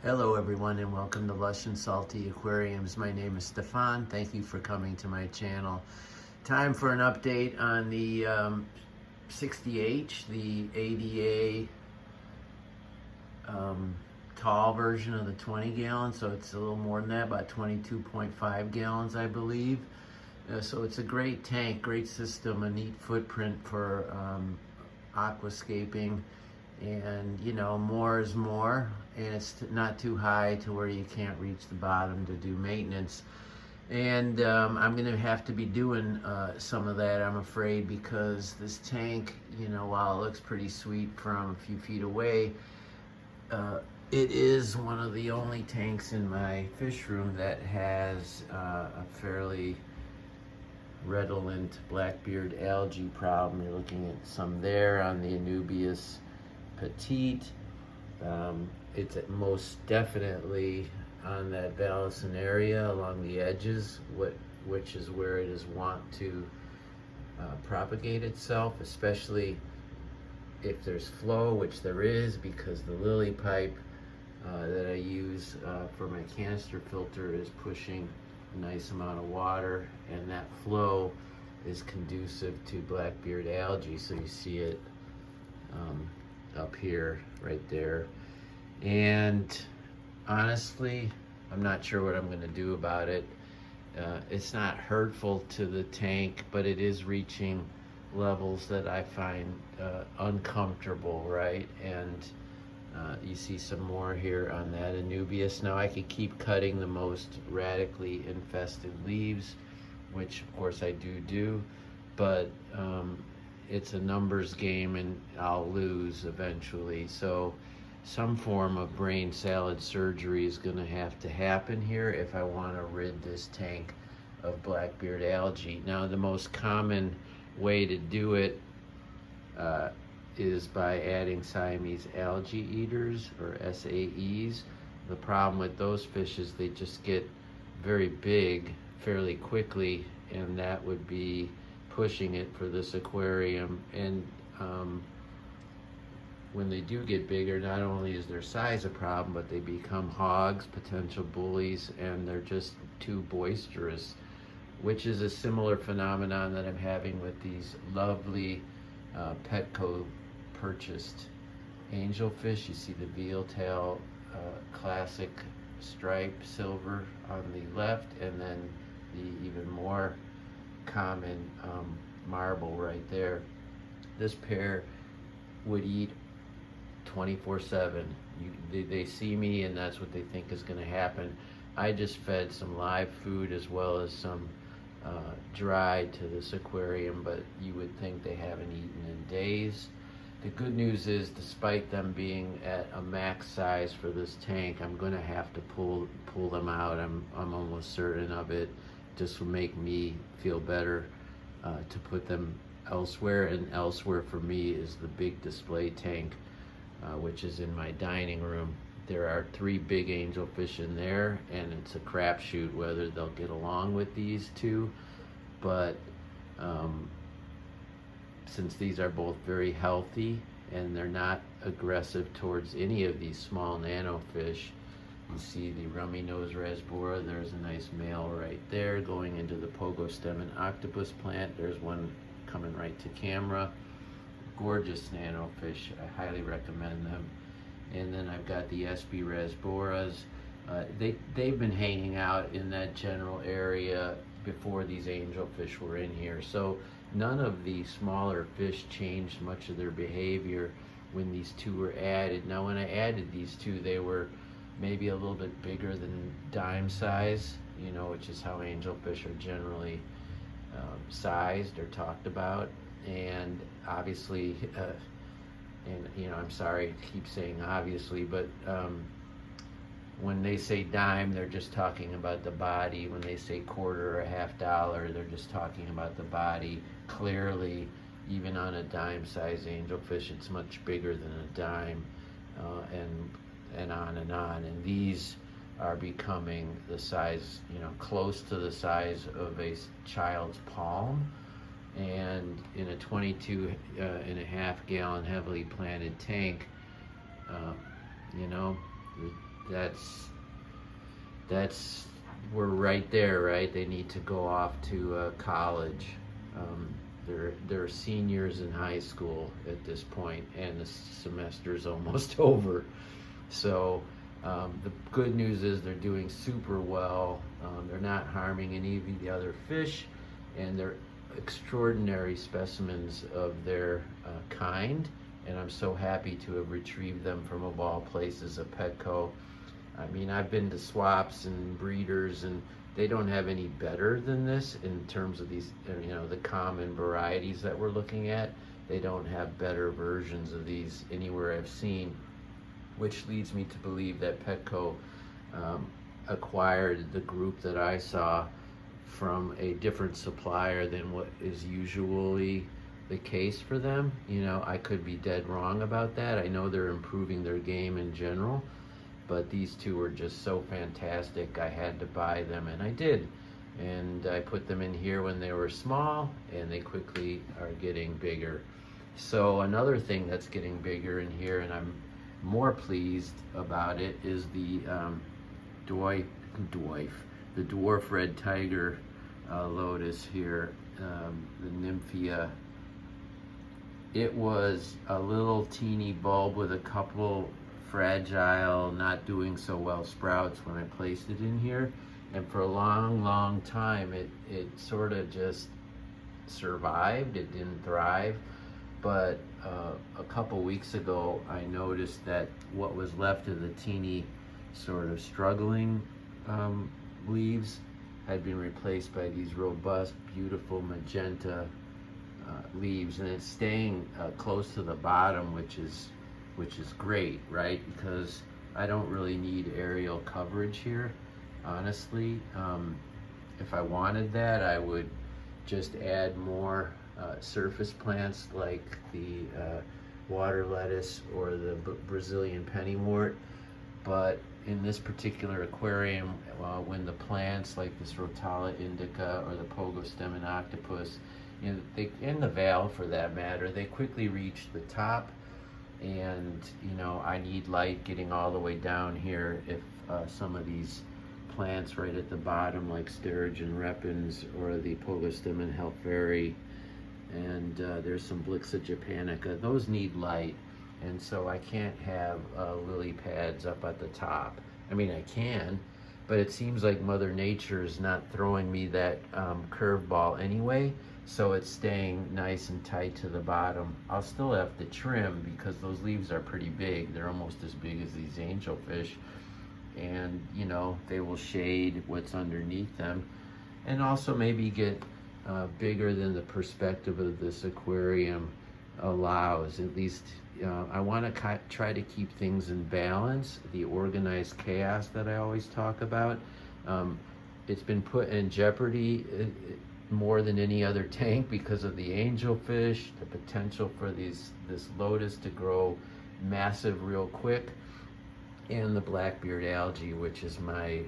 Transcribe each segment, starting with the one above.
Hello everyone and welcome to Lush and Salty Aquariums. My name is Stefan. Thank you for coming to my channel. Time for an update on the 60H, the ADA tall version of the 20 gallon. So it's a little more than that, about 22.5 gallons I believe. So it's a great tank, great system, a neat footprint for aquascaping. And you know, more is more, and it's not too high to where you can't reach the bottom to do maintenance. And I'm gonna have to be doing some of that, I'm afraid, because this tank, you know, while it looks pretty sweet from a few feet away, it is one of the only tanks in my fish room that has a fairly redolent blackbeard algae problem. You're looking at some there on the Anubias petite. It's most definitely on that Vallicin area along the edges, which is where it is wont to propagate itself, especially if there's flow, which there is, because the lily pipe that I use for my canister filter is pushing a nice amount of water, and that flow is conducive to blackbeard algae. So you see it up here, right there. And honestly, I'm not sure what I'm going to do about it. It's not hurtful to the tank, but it is reaching levels that I find uncomfortable, right? And you see some more here on that Anubias. Now I could keep cutting the most radically infested leaves, which of course I do, but it's a numbers game and I'll lose eventually. So some form of brain salad surgery is going to have to happen here if I want to rid this tank of blackbeard algae. Now the most common way to do it is by adding Siamese algae eaters, or SAEs. The problem with those fish is they just get very big fairly quickly, and that would be pushing it for this aquarium. And when they do get bigger, not only is their size a problem, but they become hogs, potential bullies, and they're just too boisterous, which is a similar phenomenon that I'm having with these lovely Petco purchased angelfish. You see the veal tail classic stripe silver on the left, and then the even more common marble right there. This pair would eat 24/7. They see me and that's what they think is going to happen. I just fed some live food as well as some dry to this aquarium, but you would think they haven't eaten in days. The good news is, despite them being at a max size for this tank, I'm going to have to pull them out. I'm almost certain of it. Just will make me feel better to put them elsewhere, and elsewhere for me is the big display tank, which is in my dining room. There are 3 big angelfish in there, and it's a crapshoot whether they'll get along with these two. But since these are both very healthy and they're not aggressive towards any of these small nanofish, you see the rummy nose rasbora. There's a nice male right there going into the pogostemon octopus plant. There's one coming right to camera. Gorgeous nanofish. I highly recommend them. And then I've got the SB rasboras. They've been hanging out in that general area before these angelfish were in here. So none of the smaller fish changed much of their behavior when these two were added. Now when I added these two, they were maybe a little bit bigger than dime size, you know, which is how angelfish are generally sized or talked about. And obviously, and you know, I'm sorry to keep saying obviously, but when they say dime, they're just talking about the body. When they say quarter or $50, they're just talking about the body. Clearly, even on a dime size angelfish, it's much bigger than a dime, and on and on. And these are becoming the size, you know, close to the size of a child's palm. And in a 22.5 gallon heavily planted tank, you know, that's we're right there, right? They need to go off to college. They're seniors in high school at this point, and the semester's almost over. So the good news is they're doing super well. They're not harming any of the other fish, and they're extraordinary specimens of their kind. And I'm so happy to have retrieved them from, of all places, a Petco. I mean, I've been to swaps and breeders, and they don't have any better than this in terms of these, the common varieties that we're looking at. They don't have better versions of these anywhere I've seen, which leads me to believe that Petco acquired the group that I saw from a different supplier than what is usually the case for them. I could be dead wrong about that. I know they're improving their game in general, but these two are just so fantastic. I had to buy them, and I did. And I put them in here when they were small, and they quickly are getting bigger. So another thing that's getting bigger in here, and I'm more pleased about it, is the dwarf red tiger lotus here, the Nymphia. It was a little teeny bulb with a couple fragile, not doing so well sprouts when I placed it in here, and for a long time it sort of just survived. It didn't thrive, but a couple weeks ago I noticed that what was left of the teeny sort of struggling leaves had been replaced by these robust, beautiful magenta leaves, and it's staying close to the bottom, which is great, right? Because I don't really need aerial coverage here, honestly. If I wanted that, I would just add more surface plants like the water lettuce or the Brazilian pennywort. But in this particular aquarium, when the plants like this Rotala indica or the Pogostemon octopus, and the Val for that matter, they quickly reach the top, and I need light getting all the way down here if some of these plants right at the bottom, like Sturgeon repens or the Pogostemon helferi, and there's some Blixa japonica, those need light. And so I can't have lily pads up at the top. I mean, I can, but it seems like Mother Nature is not throwing me that curveball anyway, so it's staying nice and tight to the bottom. I'll still have to trim because those leaves are pretty big. They're almost as big as these angelfish, and they will shade what's underneath them, and also maybe get bigger than the perspective of this aquarium allows. At least I want to try to keep things in balance, the organized chaos that I always talk about. It's been put in jeopardy more than any other tank because of the angelfish, the potential for this lotus to grow massive real quick, and the blackbeard algae, which is my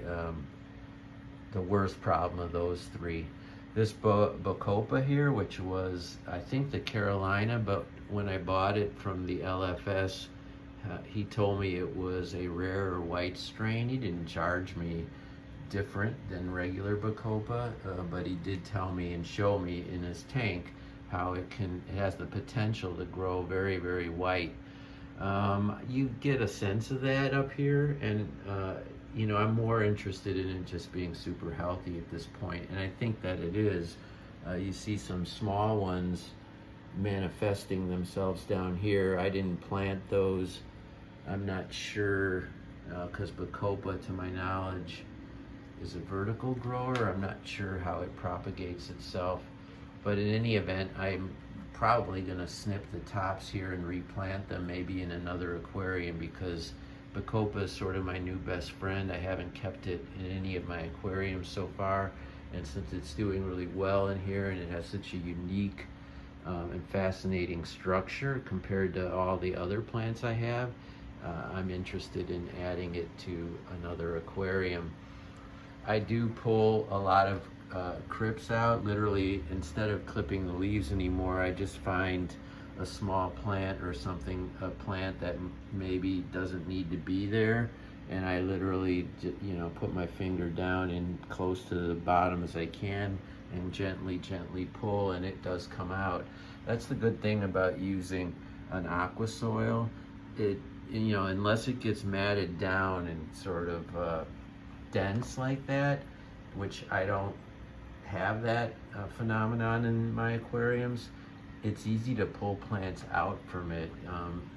the worst problem of those three. This Bacopa here, which was, I think, the Carolina, but when I bought it from the LFS, he told me it was a rarer white strain. He didn't charge me different than regular Bacopa, but he did tell me and show me in his tank how it has the potential to grow very, very white. You get a sense of that up here, and I'm more interested in it just being super healthy at this point, and I think that it is. You see some small ones manifesting themselves down here. I didn't plant those. I'm not sure, because Bacopa, to my knowledge, is a vertical grower. I'm not sure how it propagates itself, but in any event, I'm probably going to snip the tops here and replant them maybe in another aquarium, because Bacopa is sort of my new best friend. I haven't kept it in any of my aquariums so far, and since it's doing really well in here and it has such a unique and fascinating structure compared to all the other plants I have, I'm interested in adding it to another aquarium. I do pull a lot of crypts out. Literally, instead of clipping the leaves anymore, I just find a small plant or something, a plant that maybe doesn't need to be there, and I literally, you know, put my finger down and close to the bottom as I can and gently pull, and it does come out. That's the good thing about using an aqua soil. It, you know, unless it gets matted down and sort of dense like that, which I don't have that phenomenon in my aquariums, it's easy to pull plants out from it.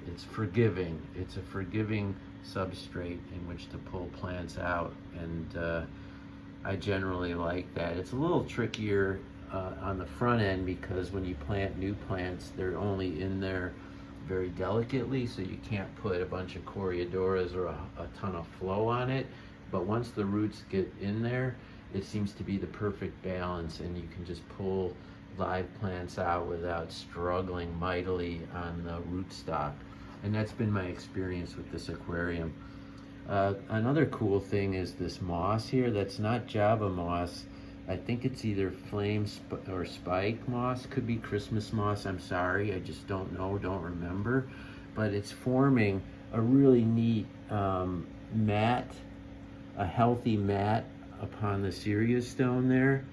It's forgiving. It's a forgiving substrate in which to pull plants out, and I generally like that. It's a little trickier on the front end because when you plant new plants, they're only in there very delicately, so you can't put a bunch of coreodoras or a ton of flow on it. But once the roots get in there, it seems to be the perfect balance, and you can just pull live plants out without struggling mightily on the rootstock. And that's been my experience with this aquarium. Another cool thing is this moss here. That's not Java moss. I think it's either flame or spike moss. Could be Christmas moss. I'm sorry, I just don't know, don't remember. But it's forming a really neat mat, a healthy mat upon the Sirius stone there.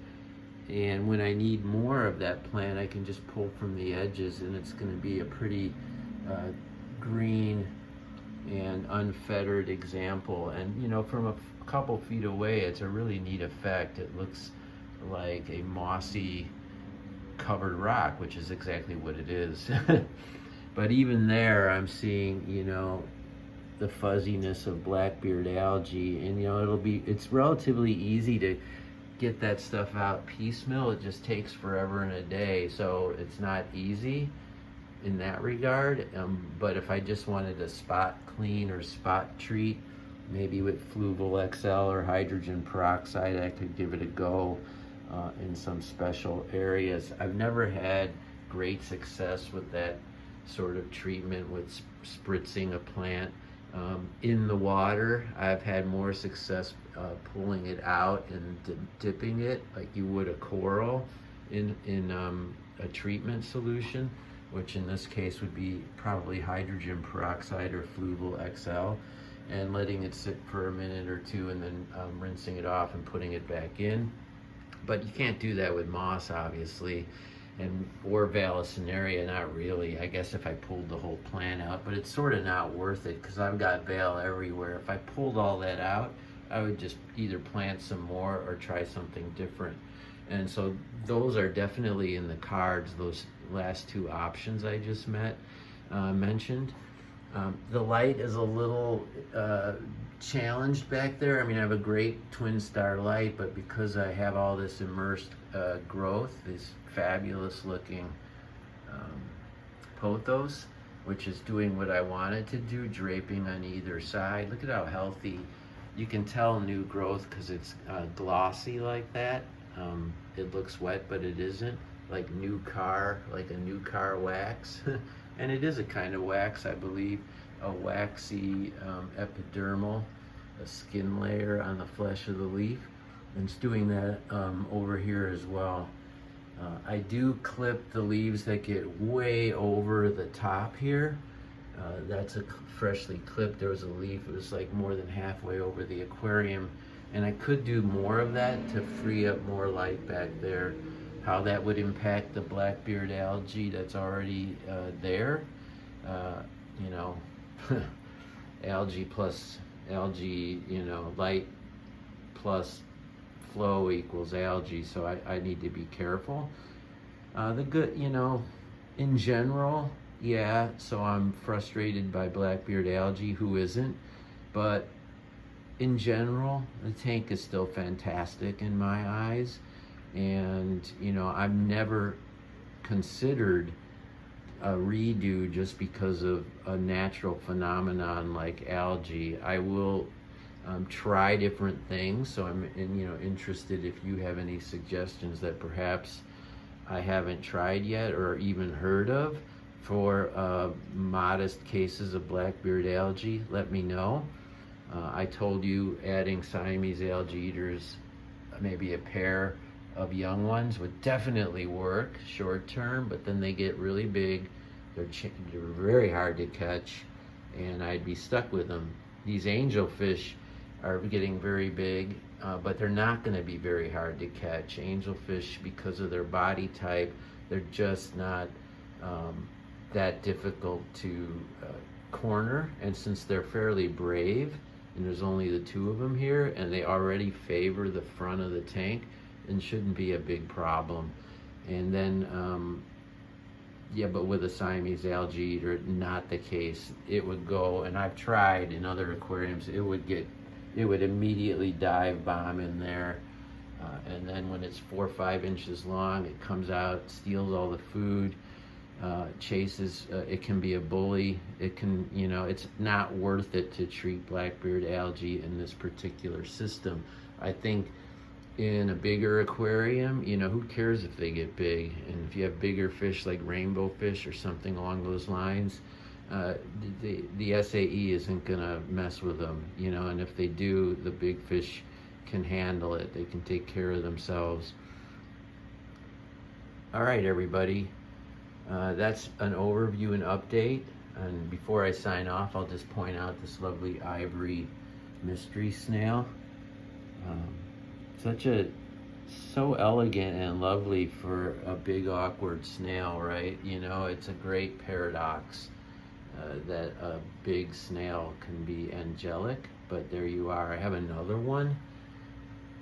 And when I need more of that plant, I can just pull from the edges, and it's going to be a pretty green and unfettered example. And you know, from a couple feet away, it's a really neat effect. It looks like a mossy covered rock, which is exactly what it is. But even there, I'm seeing, you know, the fuzziness of blackbeard algae, and you know, it's relatively easy to get that stuff out piecemeal. It just takes forever and a day, so it's not easy in that regard. But if I just wanted to spot clean or spot treat, maybe with Fluval XL or hydrogen peroxide, I could give it a go in some special areas. I've never had great success with that sort of treatment with spritzing a plant in the water. I've had more success pulling it out and dipping it like you would a coral in a treatment solution, which in this case would be probably hydrogen peroxide or Fluval XL, and letting it sit for a minute or two, and then rinsing it off and putting it back in. But you can't do that with moss, obviously, or Vallisneria, not really. I guess if I pulled the whole plant out, but it's sort of not worth it because I've got Val everywhere. If I pulled all that out, I would just either plant some more or try something different. And so those are definitely in the cards, those last two options I just mentioned. The light is a little challenged back there. I mean, I have a great twin star light, but because I have all this immersed growth, these fabulous looking pothos, which is doing what I wanted to do, draping on either side. Look at how healthy. You can tell new growth because it's glossy like that. It looks wet, but it isn't. Like a new car wax. And it is a kind of wax, I believe, a waxy epidermal, a skin layer on the flesh of the leaf. And it's doing that over here as well. I do clip the leaves that get way over the top here. That's a freshly clipped. There was a leaf, it was like more than halfway over the aquarium. And I could do more of that to free up more light back there. How that would impact the blackbeard algae that's already there, you know, algae plus algae, you know, light plus flow equals algae, so I need to be careful. The good, you know, in general, yeah, so I'm frustrated by blackbeard algae, who isn't? But in general, the tank is still fantastic in my eyes. And, you know, I've never considered a redo just because of a natural phenomenon like algae. I will try different things, so I'm interested if you have any suggestions that perhaps I haven't tried yet or even heard of for modest cases of blackbeard algae. Let me know. I told you adding Siamese algae eaters, maybe a pair of young ones, would definitely work short term, but then they get really big. They're very hard to catch, and I'd be stuck with them these angelfish are getting very big, but they're not going to be very hard to catch. Angelfish, because of their body type, they're just not that difficult to corner. And since they're fairly brave, and there's only the two of them here, and they already favor the front of the tank, and shouldn't be a big problem. And then, yeah, but with a Siamese algae eater, not the case. It would go, and I've tried in other aquariums, it would immediately dive bomb in there. And then when it's 4 or 5 inches long, it comes out, steals all the food, chases. It can be a bully. It can, you know, it's not worth it to treat blackbeard algae in this particular system. I think in a bigger aquarium, you know, who cares if they get big? And if you have bigger fish like rainbow fish or something along those lines, the SAE isn't gonna mess with them, you know. And if they do, the big fish can handle it. They can take care of themselves. All right, everybody. That's an overview and update. And before I sign off, I'll just point out this lovely ivory mystery snail. So elegant and lovely for a big awkward snail, right? You know, it's a great paradox that a big snail can be angelic, but there you are. I have another one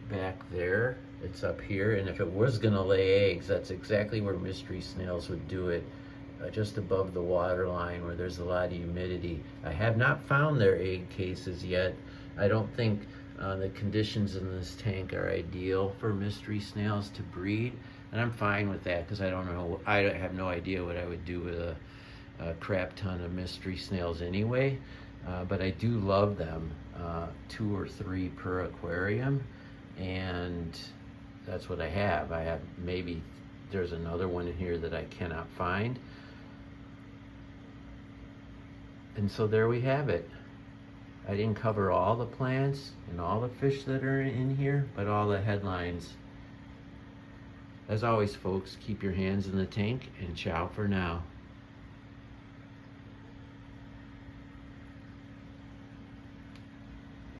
back there. It's up here, and if it was gonna lay eggs, that's exactly where mystery snails would do it, just above the water line where there's a lot of humidity. I have not found their egg cases yet. I don't think the conditions in this tank are ideal for mystery snails to breed, and I'm fine with that because I don't know, I have no idea what I would do with a crap ton of mystery snails anyway, but I do love them, 2 or 3 per aquarium, and that's what I have. I have, maybe there's another one in here that I cannot find. And so there we have it. I didn't cover all the plants and all the fish that are in here, but all the headlines. As always, folks, keep your hands in the tank, and ciao for now.